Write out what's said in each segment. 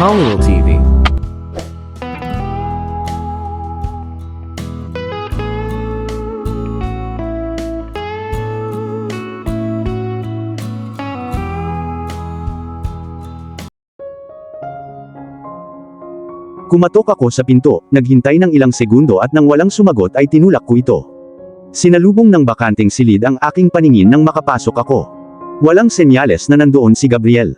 Manuel TV. Kumatok ako sa pinto, naghintay ng ilang segundo at nang walang sumagot ay tinulak ko ito. Sinalubong ng bakanteng silid ang aking paningin nang makapasok ako. Walang senyales na nandoon si Gabriel.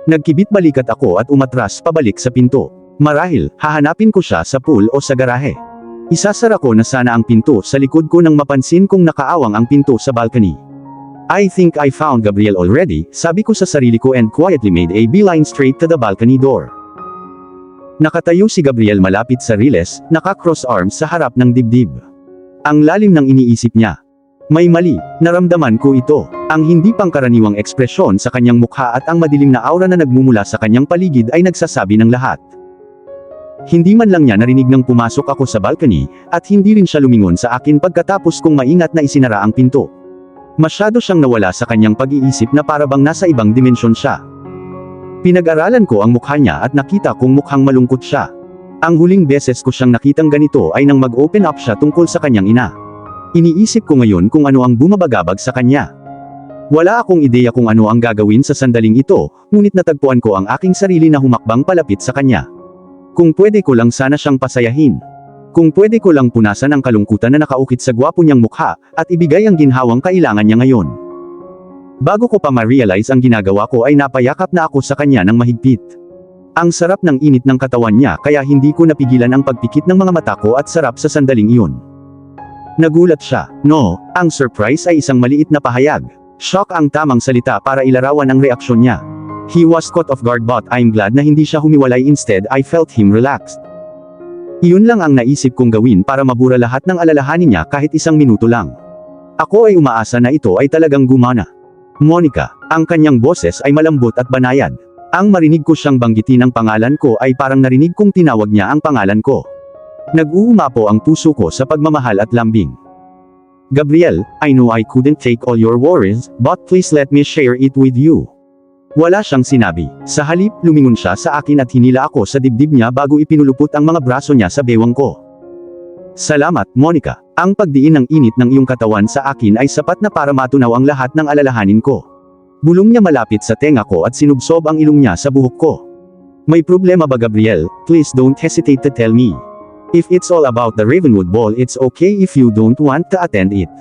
Nagkibit balikat ako at umatras pabalik sa pinto. Marahil, hahanapin ko siya sa pool o sa garahe. Isasara ko na sana ang pinto sa likod ko nang mapansin kong nakaawang ang pinto sa balcony. I think I found Gabriel already, sabi ko sa sarili ko and quietly made a beeline straight to the balcony door. Nakatayo si Gabriel malapit sa riles, naka-cross arms sa harap ng dibdib. Ang lalim ng iniisip niya. May mali, naramdaman ko ito. Ang hindi pangkaraniwang ekspresyon sa kanyang mukha at ang madilim na aura na nagmumula sa kanyang paligid ay nagsasabi ng lahat. Hindi man lang niya narinig nang pumasok ako sa balcony, at hindi rin siya lumingon sa akin pagkatapos kong maingat na isinara ang pinto. Masyado siyang nawala sa kanyang pag-iisip na para bang nasa ibang dimensyon siya. Pinag-aralan ko ang mukha niya at nakita kong mukhang malungkot siya. Ang huling beses ko siyang nakitang ganito ay nang mag-open up siya tungkol sa kanyang ina. Iniisip ko ngayon kung ano ang bumabagabag sa kanya. Wala akong ideya kung ano ang gagawin sa sandaling ito, ngunit natagpuan ko ang aking sarili na humakbang palapit sa kanya. Kung pwede ko lang sana siyang pasayahin. Kung pwede ko lang punasan ang kalungkutan na nakaukit sa gwapo niyang mukha, at ibigay ang ginhawang kailangan niya ngayon. Bago ko pa ma-realize ang ginagawa ko ay napayakap na ako sa kanya ng mahigpit. Ang sarap ng init ng katawan niya kaya hindi ko napigilan ang pagpikit ng mga mata ko at sarap sa sandaling iyon. Nagulat siya. No, ang surprise ay isang maliit na pahayag. Shock ang tamang salita para ilarawan ang reaksyon niya. He was caught off guard but I'm glad na hindi siya humiwalay, instead I felt him relaxed. Iyon lang ang naisip kong gawin para mabura lahat ng alalahanin niya kahit isang minuto lang. Ako ay umaasa na ito ay talagang gumana. Monica, ang kanyang boses ay malambot at banayad. Ang marinig ko siyang banggitin ang pangalan ko ay parang narinig kong tinawag niya ang pangalan ko. Nag-uumapo ang puso ko sa pagmamahal at lambing. Gabriel, I know I couldn't take all your worries, but please let me share it with you. Wala siyang sinabi. Sa halip, lumingon siya sa akin at hinila ako sa dibdib niya bago ipinulupot ang mga braso niya sa bewang ko. Salamat, Monica. Ang pagdiin ng init ng iyong katawan sa akin ay sapat na para matunaw ang lahat ng alalahanin ko. Bulong niya malapit sa tenga ko at sinubsob ang ilong niya sa buhok ko. May problema ba, Gabriel? Please don't hesitate to tell me. If it's all about the Ravenwood Ball, it's okay if you don't want to attend it.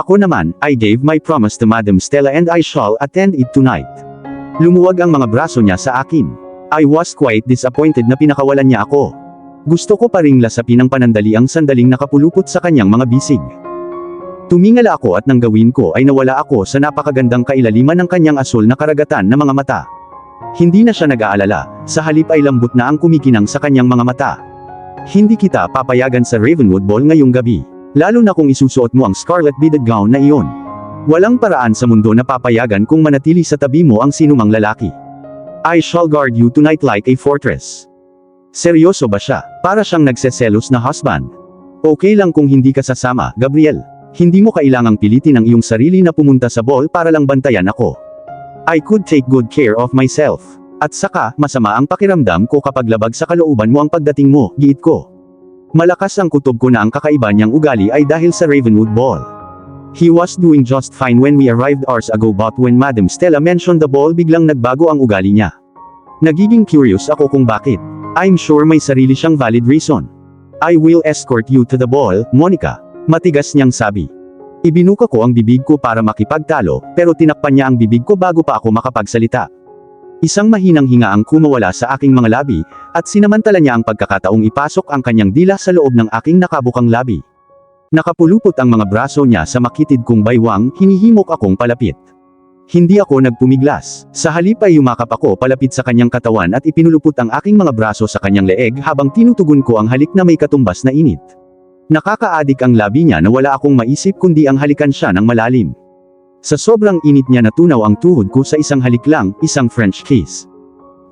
Ako naman, I gave my promise to Madam Stella and I shall attend it tonight. Lumuwag ang mga braso niya sa akin. I was quite disappointed na pinakawalan niya ako. Gusto ko pa ring lasapin ng panandali ang sandaling nakapulupot sa kanyang mga bisig. Tumingala ako at nang gawin ko ay nawala ako sa napakagandang kailaliman ng kanyang asul na karagatan na mga mata. Hindi na siya nag-aalala, sa halip ay lambot na ang kumikinang sa kanyang mga mata. Hindi kita papayagan sa Ravenwood Ball ngayong gabi, lalo na kung isusuot mo ang scarlet beaded gown na iyon. Walang paraan sa mundo na papayagan kung manatili sa tabi mo ang sinumang lalaki. I shall guard you tonight like a fortress. Seryoso ba siya? Para siyang nagseselos na husband. Okay lang kung hindi ka sasama, Gabriel. Hindi mo kailangang pilitin ang iyong sarili na pumunta sa ball para lang bantayan ako. I could take good care of myself. At saka, masama ang pakiramdam ko kapag labag sa kalooban mo ang pagdating mo, giit ko. Malakas ang kutob ko na ang kakaiba niyang ugali ay dahil sa Ravenwood Ball. He was doing just fine when we arrived hours ago, but when Madam Stella mentioned the ball biglang nagbago ang ugali niya. Nagiging curious ako kung bakit. I'm sure may sarili siyang valid reason. I will escort you to the ball, Monica. Matigas niyang sabi. Ibinuka ko ang bibig ko para makipagtalo, pero tinakpan niya ang bibig ko bago pa ako makapagsalita. Isang mahinang hinga ang kumawala sa aking mga labi, at sinamantala niya ang pagkakataong ipasok ang kanyang dila sa loob ng aking nakabukang labi. Nakapulupot ang mga braso niya sa makitid kong baywang, hinihimok akong palapit. Hindi ako nagpumiglas. Sa halip ay yumakap ako palapit sa kanyang katawan at ipinulupot ang aking mga braso sa kanyang leeg habang tinutugon ko ang halik na may katumbas na init. Nakakaadik ang labi niya na wala akong maisip kundi ang halikan siya ng malalim. Sa sobrang init niya natunaw ang tuhod ko sa isang halik lang, isang French kiss.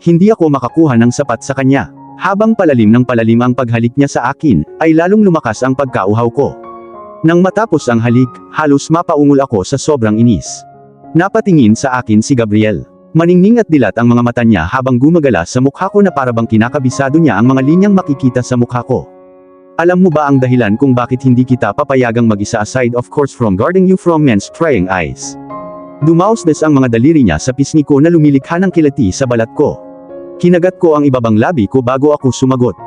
Hindi ako makakuha ng sapat sa kanya. Habang palalim ng palalim ang paghalik niya sa akin, ay lalong lumakas ang pagkauhaw ko. Nang matapos ang halik, halos mapaungol ako sa sobrang inis. Napatingin sa akin si Gabriel. Maningning at dilat ang mga mata niya habang gumagala sa mukha ko na parabang kinakabisado niya ang mga linyang makikita sa mukha ko. Alam mo ba ang dahilan kung bakit hindi kita papayagang mag-isa aside of course from guarding you from men's prying eyes? Dumausdes ang mga daliri niya sa pisngi ko na lumilikha ng kilati sa balat ko. Kinagat ko ang ibabang labi ko bago ako sumagot.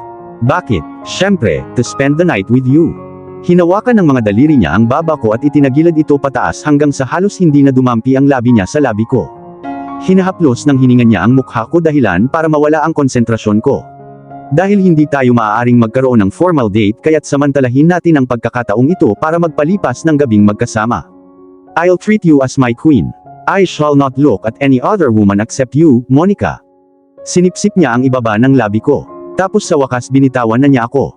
Bakit? Siyempre, to spend the night with you. Hinawakan ng mga daliri niya ang baba ko at itinagilid ito pataas hanggang sa halos hindi na dumampi ang labi niya sa labi ko. Hinahaplos ng hininga niya ang mukha ko dahilan para mawala ang konsentrasyon ko. Dahil hindi tayo maaaring magkaroon ng formal date kaya't samantalahin natin ang pagkakataong ito para magpalipas ng gabing magkasama. I'll treat you as my queen. I shall not look at any other woman except you, Monica. Sinipsip niya ang ibaba ng labi ko. Tapos sa wakas binitawan na niya ako.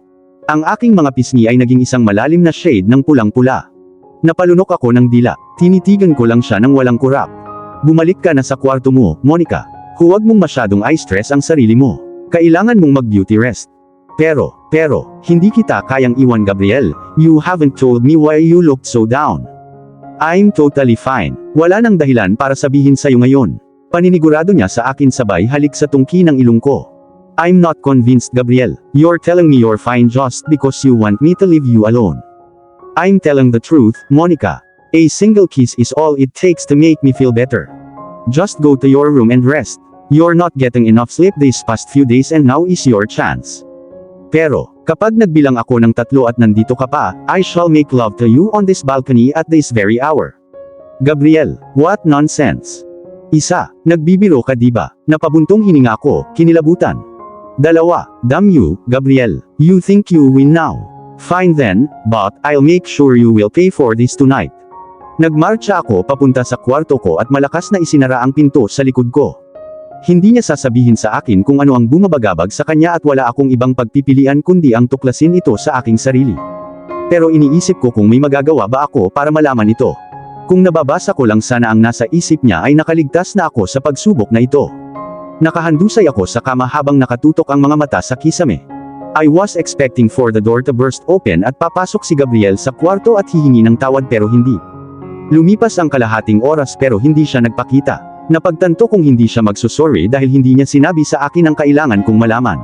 Ang aking mga pisngi ay naging isang malalim na shade ng pulang-pula. Napalunok ako ng dila. Tinitigan ko lang siya ng walang kurap. Bumalik ka na sa kwarto mo, Monica. Huwag mong masyadong i-stress ang sarili mo. Kailangan mong mag-beauty rest. Pero, hindi kita kayang iwan Gabriel, you haven't told me why you looked so down. I'm totally fine. Wala nang dahilan para sabihin sa'yo ngayon. Paninigurado niya sa akin sabay halik sa tungki ng ilong ko. I'm not convinced Gabriel. You're telling me you're fine just because you want me to leave you alone. I'm telling the truth, Monica. A single kiss is all it takes to make me feel better. Just go to your room and rest. You're not getting enough sleep these past few days and now is your chance. Pero, kapag nagbilang ako ng 3 at nandito ka pa, I shall make love to you on this balcony at this very hour. Gabriel, what nonsense. 1, nagbibiro ka diba? Napabuntong hininga ko, kinilabutan. 2, damn you, Gabriel, you think you win now. Fine then, but I'll make sure you will pay for this tonight. Nagmarcha ako papunta sa kwarto ko at malakas na isinara ang pinto sa likod ko. Hindi niya sasabihin sa akin kung ano ang bumabagabag sa kanya at wala akong ibang pagpipilian kundi ang tuklasin ito sa aking sarili. Pero iniisip ko kung may magagawa ba ako para malaman ito. Kung nababasa ko lang sana ang nasa isip niya ay nakaligtas na ako sa pagsubok na ito. Nakahandusay ako sa kama habang nakatutok ang mga mata sa kisame. I was expecting for the door to burst open at papasok si Gabriel sa kwarto at hihingi ng tawad pero hindi. Lumipas ang kalahating oras pero hindi siya nagpakita. Napagtanto kong hindi siya magsusorry dahil hindi niya sinabi sa akin ang kailangan kong malaman.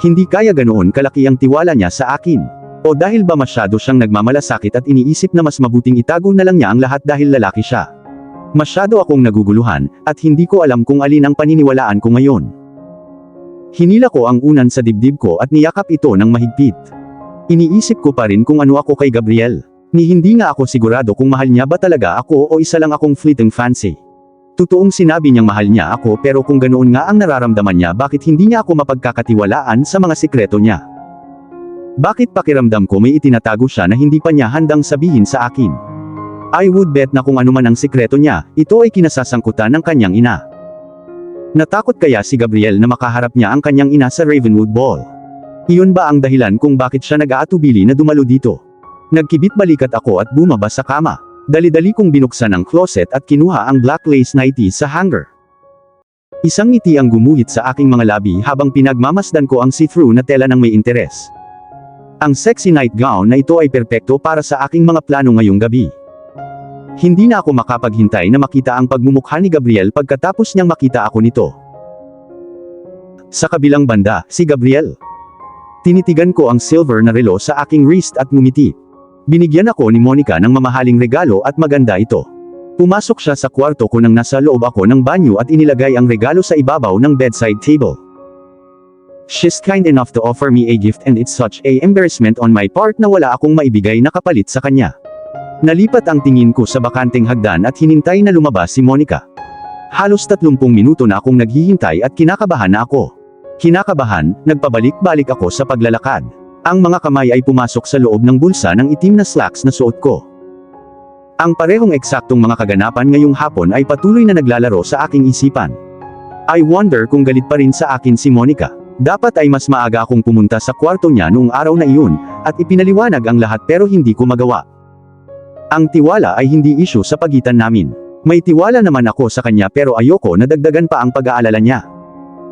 Hindi kaya ganoon kalaki ang tiwala niya sa akin. O dahil ba masyado siyang nagmamalasakit at iniisip na mas mabuting itago na lang niya ang lahat dahil lalaki siya. Masyado akong naguguluhan, at hindi ko alam kung alin ang paniniwalaan ko ngayon. Hinila ko ang unan sa dibdib ko at niyakap ito ng mahigpit. Iniisip ko pa rin kung ano ako kay Gabriel. Ni hindi nga ako sigurado kung mahal niya ba talaga ako o isa lang akong fleeting fancy. Totoong sinabi niyang mahal niya ako pero kung ganoon nga ang nararamdaman niya bakit hindi niya ako mapagkakatiwalaan sa mga sikreto niya? Bakit pakiramdam ko may itinatago siya na hindi pa niya handang sabihin sa akin? I would bet na kung ano man ang sikreto niya, ito ay kinasasangkutan ng kanyang ina. Natakot kaya si Gabriel na makaharap niya ang kanyang ina sa Ravenwood Ball? Iyon ba ang dahilan kung bakit siya nag-aatubili na dumalo dito? Nagkibit balikat ako at bumaba sa kama. Dali-dali kong binuksan ang closet at kinuha ang black lace nightie sa hanger. Isang ngiti ang gumuhit sa aking mga labi habang pinagmamasdan ko ang see-through na tela ng may interes. Ang sexy nightgown na ito ay perpekto para sa aking mga plano ngayong gabi. Hindi na ako makapaghintay na makita ang pagmumukha ni Gabriel pagkatapos niyang makita ako nito. Sa kabilang banda, si Gabriel. Tinitigan ko ang silver na relo sa aking wrist at ngumiti. Binigyan ako ni Monica ng mamahaling regalo at maganda ito. Pumasok siya sa kwarto ko nang nasa loob ako ng banyo at inilagay ang regalo sa ibabaw ng bedside table. She's kind enough to offer me a gift and it's such a embarrassment on my part na wala akong maibigay na kapalit sa kanya. Nalipat ang tingin ko sa bakanteng hagdan at hinintay na lumabas si Monica. Halos 30 minuto na akong naghihintay at kinakabahan na ako. Kinakabahan, nagpabalik-balik ako sa paglalakad. Ang mga kamay ay pumasok sa loob ng bulsa ng itim na slacks na suot ko. Ang parehong eksaktong mga kaganapan ngayong hapon ay patuloy na naglalaro sa aking isipan. I wonder kung galit pa rin sa akin si Monica. Dapat ay mas maaga akong pumunta sa kwarto niya noong araw na iyon, at ipinaliwanag ang lahat pero hindi ko magawa. Ang tiwala ay hindi issue sa pagitan namin. May tiwala naman ako sa kanya pero ayoko na dagdagan pa ang pag-aalala niya.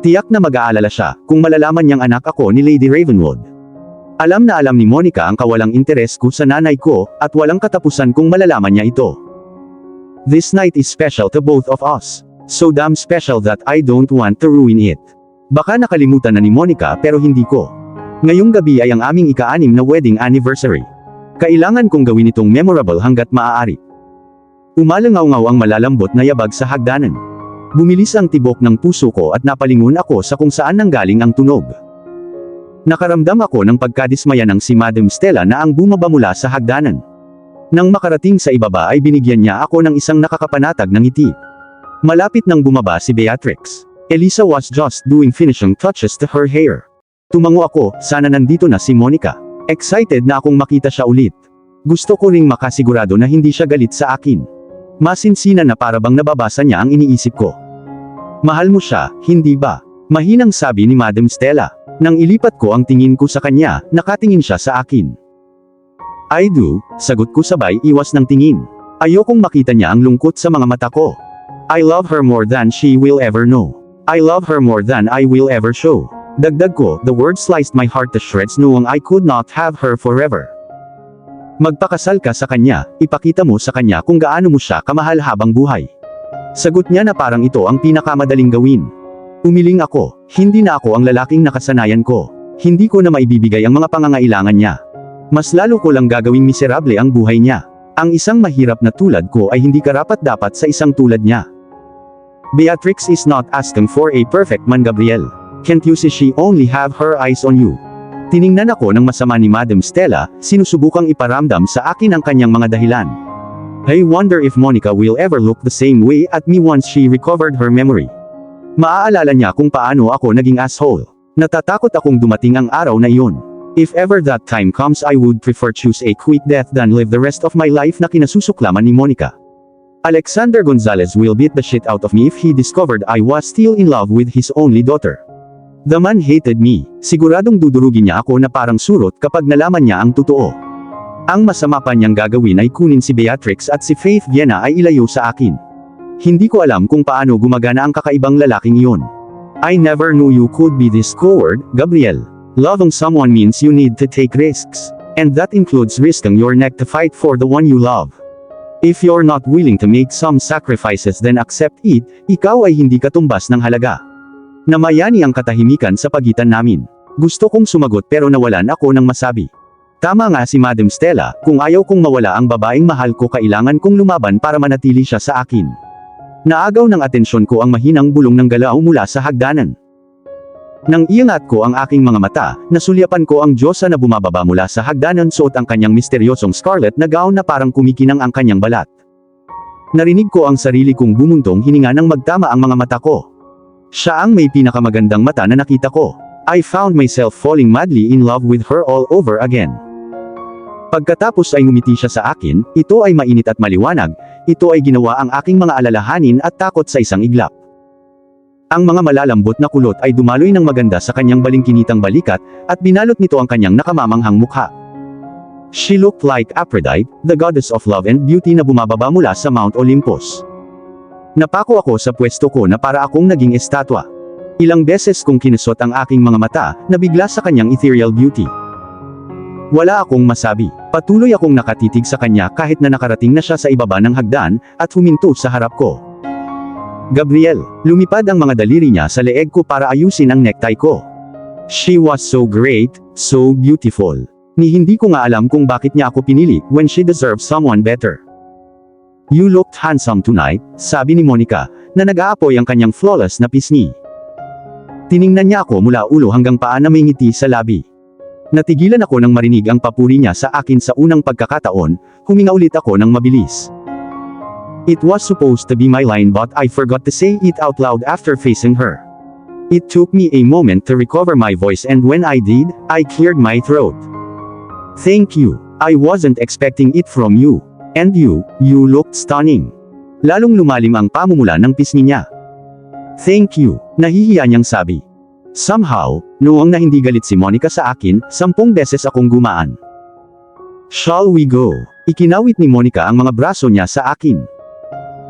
Tiyak na mag-aalala siya kung malalaman niyang anak ako ni Lady Ravenwood. Alam na alam ni Monica ang kawalang interes ko sa nanay ko, at walang katapusan kung malalaman niya ito. This night is special to both of us. So damn special that I don't want to ruin it. Baka nakalimutan na ni Monica pero hindi ko. Ngayong gabi ay ang aming ika-6 na wedding anniversary. Kailangan kong gawin itong memorable hanggat maaari. Umalangaw-ngaw ang malalambot na yabag sa hagdanan. Bumilis ang tibok ng puso ko at napalingon ako sa kung saan nanggaling ang tunog. Nakaramdam ako ng pagkadismaya ng si Madam Stella na ang bumaba mula sa hagdanan. Nang makarating sa ibaba ay binigyan niya ako ng isang nakakapanatag na ngiti. Malapit nang bumaba si Beatrix. Elisa was just doing finishing touches to her hair. Tumango ako, sana nandito na si Monica. Excited na akong makita siya ulit. Gusto ko ring makasigurado na hindi siya galit sa akin. Masinsinan na para bang nababasa niya ang iniisip ko. Mahal mo siya, hindi ba? Mahinang sabi ni Madam Stella. Nang ilipat ko ang tingin ko sa kanya, nakatingin siya sa akin. I do, sagot ko sabay iwas ng tingin. Ayokong makita niya ang lungkot sa mga mata ko. I love her more than she will ever know. I love her more than I will ever show. Dagdag ko, the word sliced my heart to shreds knowing I could not have her forever. Magpakasal ka sa kanya, ipakita mo sa kanya kung gaano mo siya kamahal habang buhay. Sagot niya na parang ito ang pinakamadaling gawin. Umiling ako, hindi na ako ang lalaking nakasanayan ko. Hindi ko na maibibigay ang mga pangangailangan niya. Mas lalo ko lang gagawing miserable ang buhay niya. Ang isang mahirap na tulad ko ay hindi karapat-dapat sa isang tulad niya. Beatrix is not asking for a perfect man, Gabriel. Can't you see she only have her eyes on you? Tiningnan ako ng masama ni Madam Stella, sinusubukang iparamdam sa akin ang kanyang mga dahilan. I wonder if Monica will ever look the same way at me once she recovered her memory. Maaalala niya kung paano ako naging asshole. Natatakot akong dumating ang araw na iyon. If ever that time comes I would prefer choose a quick death than live the rest of my life na kinasusuklaman ni Monica. Alexander Gonzalez will beat the shit out of me if he discovered I was still in love with his only daughter. The man hated me. Siguradong dudurugin niya ako na parang surot kapag nalaman niya ang totoo. Ang masama pa niyang gagawin ay kunin si Beatrix at si Faith Viena ay ilayo sa akin. Hindi ko alam kung paano gumagana ang kakaibang lalaking iyon. I never knew you could be this coward, Gabriel. Loving someone means you need to take risks. And that includes risking your neck to fight for the one you love. If you're not willing to make some sacrifices then accept it, ikaw ay hindi katumbas ng halaga. Namayani ang katahimikan sa pagitan namin. Gusto kong sumagot pero nawalan ako ng masabi. Tama nga si Madam Stella, kung ayaw kong mawala ang babaeng mahal ko kailangan kong lumaban para manatili siya sa akin. Naagaw ng atensyon ko ang mahinang bulong ng galaw mula sa hagdanan. Nang iangat ko ang aking mga mata, nasulyapan ko ang Diyosa na bumababa mula sa hagdanan suot ang kanyang misteryosong scarlet na gown na parang kumikinang ang kanyang balat. Narinig ko ang sarili kong bumuntong hininga nang magtama ang mga mata ko. Siya ang may pinakamagandang mata na nakita ko. I found myself falling madly in love with her all over again. Pagkatapos ay ngumiti siya sa akin, ito ay mainit at maliwanag, ito ay ginawa ang aking mga alalahanin at takot sa isang iglap. Ang mga malalambot na kulot ay dumaloy ng maganda sa kanyang balingkinitang balikat, at binalot nito ang kanyang nakamamanghang mukha. She looked like Aphrodite, the goddess of love and beauty na bumababa mula sa Mount Olympus. Napako ako sa pwesto ko na para akong naging estatwa. Ilang beses kong kinusot ang aking mga mata, nabigla sa kanyang ethereal beauty. Wala akong masabi. Patuloy akong nakatitig sa kanya kahit na nakarating na siya sa ibaba ng hagdan, at huminto sa harap ko. Gabriel, lumipad ang mga daliri niya sa leeg ko para ayusin ang necktie ko. She was so great, so beautiful. Ni hindi ko nga alam kung bakit niya ako pinili, when she deserved someone better. You looked handsome tonight, sabi ni Monica, na nag-aapoy ang kanyang flawless na pisngi. Tiningnan niya ako mula ulo hanggang paa na may ngiti sa labi. Natigilan ako nang marinig ang papuri niya sa akin sa unang pagkakataon, huminga ulit ako ng mabilis. It was supposed to be my line but I forgot to say it out loud after facing her. It took me a moment to recover my voice and when I did, I cleared my throat. Thank you. I wasn't expecting it from you. And you looked stunning. Lalong lumalim ang pamumula ng pisngi niya. Thank you, nahihiya niyang sabi. Somehow, noong na hindi galit si Monica sa akin, 10 beses akong gumaan. Shall we go? Ikinawit ni Monica ang mga braso niya sa akin.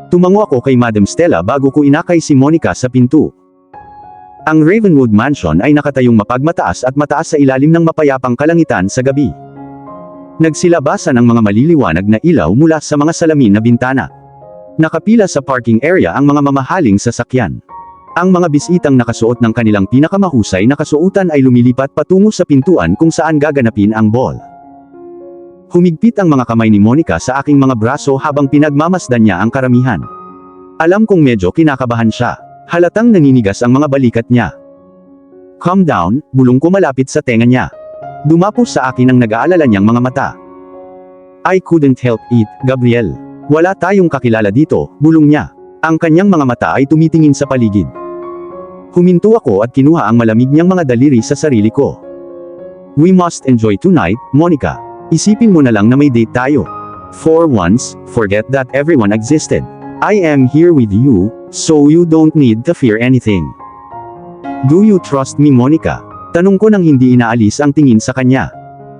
Tumango ako kay Madam Stella bago ko inakay si Monica sa pinto. Ang Ravenwood Mansion ay nakatayong mapagmataas at mataas sa ilalim ng mapayapang kalangitan sa gabi. Nagsilabasan ang mga maliliwanag na ilaw mula sa mga salamin na bintana. Nakapila sa parking area ang mga mamahaling sasakyan. Ang mga bisitang nakasuot ng kanilang pinakamahusay na kasuotan ay lumilipat patungo sa pintuan kung saan gaganapin ang ball. Humigpit ang mga kamay ni Monica sa aking mga braso habang pinagmamasdan niya ang karamihan. Alam kong medyo kinakabahan siya. Halatang naninigas ang mga balikat niya. "Calm down," bulong ko malapit sa tenga niya. Dumapos sa akin ang nag-aalala niyang mga mata. "I couldn't help it, Gabriel. Wala tayong kakilala dito," bulong niya. Ang kanyang mga mata ay tumitingin sa paligid. Huminto ako at kinuha ang malamig niyang mga daliri sa sarili ko. "We must enjoy tonight, Monica. Isipin mo na lang na may date tayo. For once, forget that everyone existed. I am here with you, so you don't need to fear anything." "Do you trust me, Monica?" Tanong ko nang hindi inaalis ang tingin sa kanya.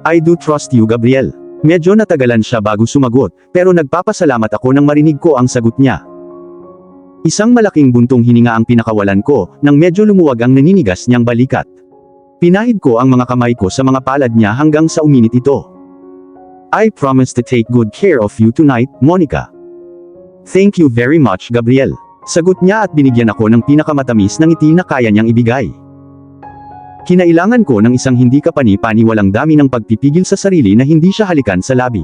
"I do trust you, Gabriel." Medyo natagalan siya bago sumagot, pero nagpapasalamat ako nang marinig ko ang sagot niya. Isang malaking buntong hininga ang pinakawalan ko, nang medyo lumuwag ang naninigas niyang balikat. Pinahid ko ang mga kamay ko sa mga palad niya hanggang sa uminit ito. "I promise to take good care of you tonight, Monica." "Thank you very much, Gabriel." Sagot niya at binigyan ako ng pinakamatamis na ngiti na kaya niyang ibigay. Kinailangan ko ng isang hindi kapani-paniwalang dami ng pagpipigil sa sarili na hindi siya halikan sa labi.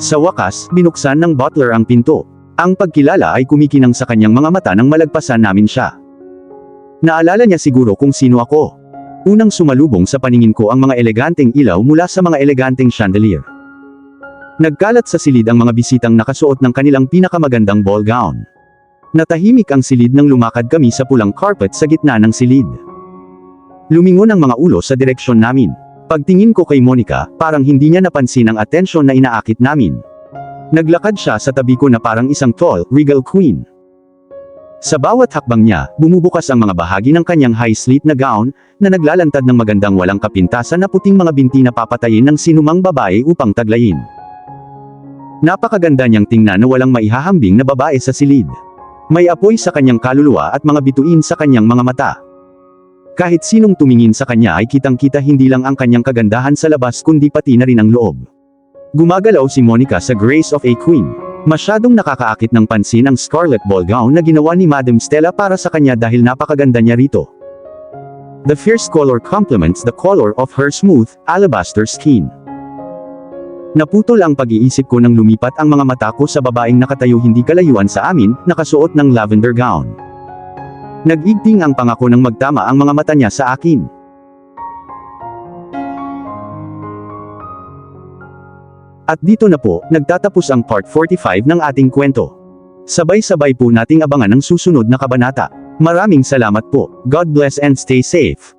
Sa wakas, binuksan ng butler ang pinto. Ang pagkilala ay kumikinang sa kanyang mga mata nang malagpasan namin siya. Naalala niya siguro kung sino ako. Unang sumalubong sa paningin ko ang mga eleganteng ilaw mula sa mga eleganteng chandelier. Nagkalat sa silid ang mga bisitang nakasuot ng kanilang pinakamagandang ball gown. Natahimik ang silid nang lumakad kami sa pulang carpet sa gitna ng silid. Lumingon ang mga ulo sa direksyon namin. Pagtingin ko kay Monica, parang hindi niya napansin ang atensyon na inaakit namin. Naglakad siya sa tabi ko na parang isang tall, regal queen. Sa bawat hakbang niya, bumubukas ang mga bahagi ng kanyang high-slit na gown, na naglalantad ng magandang walang kapintasan na puting mga binti na papatayin ng sinumang babae upang taglayin. Napakaganda niyang tingnan na walang maihahambing na babae sa silid. May apoy sa kanyang kaluluwa at mga bituin sa kanyang mga mata. Kahit sinong tumingin sa kanya ay kitang-kita hindi lang ang kanyang kagandahan sa labas kundi pati na rin ang loob. Gumagalaw si Monica sa grace of a queen. Masyadong nakakaakit ng pansin ang scarlet ball gown na ginawa ni Madam Stella para sa kanya dahil napakaganda niya rito. The fierce color complements the color of her smooth, alabaster skin. Naputol ang pag-iisip ko nang lumipat ang mga mata ko sa babaeng nakatayo hindi kalayuan sa amin, nakasuot ng lavender gown. Nag-igting ang pangako nang magtama ang mga mata niya sa akin. At dito na po, nagtatapos ang part 45 ng ating kwento. Sabay-sabay po nating abangan ang susunod na kabanata. Maraming salamat po. God bless and stay safe.